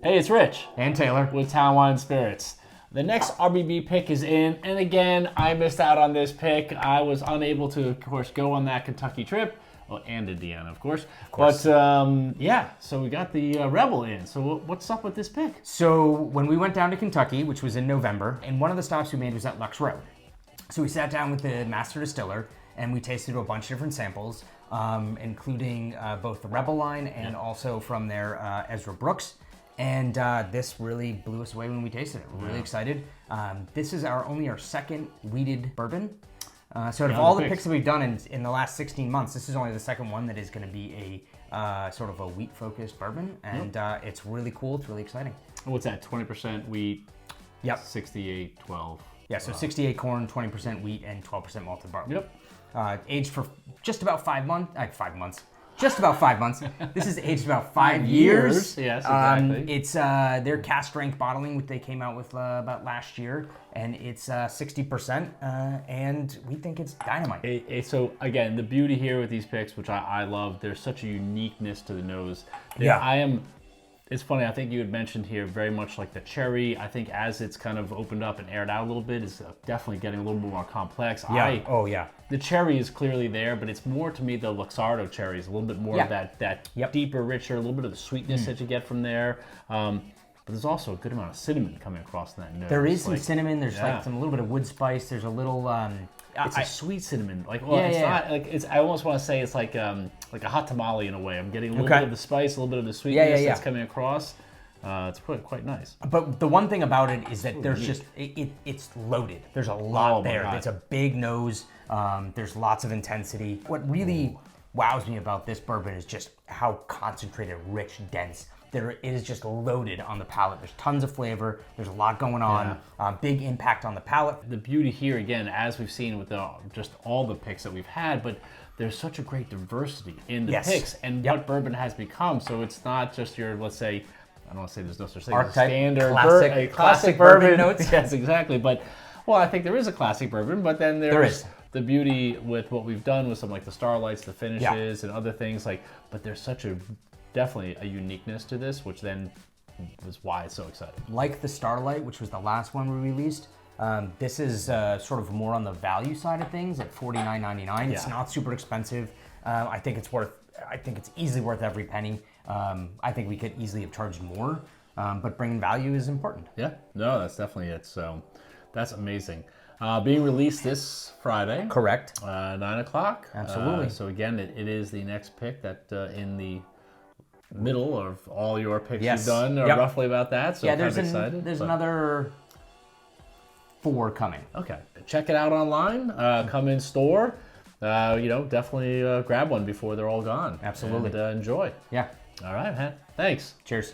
Hey, it's Rich. And Taylor. With Town Wine Spirits. The next RBB pick is in, and again, I missed out on this pick. I was unable to, of course, go on that Kentucky trip. Well, and Indiana, of course. But, yeah, so we got the Rebel in. So what's up with this pick? So when we went down to Kentucky, which was in November, and one of the stops we made was at Lux Road. So we sat down with the master distiller, and we tasted a bunch of different samples, including both the Rebel line and also from their Ezra Brooks. And this really blew us away when we tasted it. We're really excited. This is only our second wheated bourbon. So out of all the picks that we've done in the last 16 months, this is only the second one that is going to be a sort of a wheat-focused bourbon. And it's really cool. It's really exciting. What's that, 20% wheat? Yep. 68, 12. Yeah, so 68 corn, 20% wheat, and 12% malted barley. Yep. Aged for just about 5 months. Just about 5 months. This is aged about 5 years. Yes, exactly. It's their cask strength bottling, which they came out with about last year, and it's 60%, and we think it's dynamite. So again, the beauty here with these picks, which I love, there's such a uniqueness to the nose. It's funny, I think you had mentioned here very much like the cherry. I think as it's kind of opened up and aired out a little bit, it's definitely getting a little more complex. Yeah. The cherry is clearly there, but it's more to me the Luxardo cherry is a little bit more of that deeper, richer, a little bit of the sweetness that you get from there. But there's also a good amount of cinnamon coming across that nose. There is some cinnamon. There's like some little bit of wood spice. There's a little. It's a sweet cinnamon. Not like it's. I almost want to say it's like a hot tamale in a way. I'm getting a little bit of the spice, a little bit of the sweetness that's coming across. It's quite nice. But the one thing about it is that there's just it's loaded. There's a lot there. It's a big nose. There's lots of intensity. What really wows me about this bourbon is just how concentrated, rich, dense. It is just loaded on the palate. There's tons of flavor. There's a lot going on. Big impact on the palate. The beauty here, again, as we've seen with just all the picks that we've had, but there's such a great diversity in the picks and what bourbon has become. So it's not just your, let's say, I don't want to say there's no such thing as a standard classic bourbon notes. Yes, exactly. But, well, I think there is a classic bourbon, but then there's the beauty with what we've done with some like the Starlights, the finishes, and other things. But there's definitely a uniqueness to this, which then was why it's so exciting. Like the Starlight, which was the last one we released, this is sort of more on the value side of things at $49.99. It's not super expensive. I think it's easily worth every penny. I think we could easily have charged more, but bringing value is important. Yeah, no, that's definitely it. So that's amazing. Being released this Friday. Correct. 9 o'clock. Absolutely. So again, it is the next pick that in the middle of all your picks you've done, or roughly about that. So there's another 4 coming. Okay, check it out online. Come in store. Definitely grab one before they're all gone. Absolutely. And enjoy. Yeah. All right, man. Thanks. Cheers.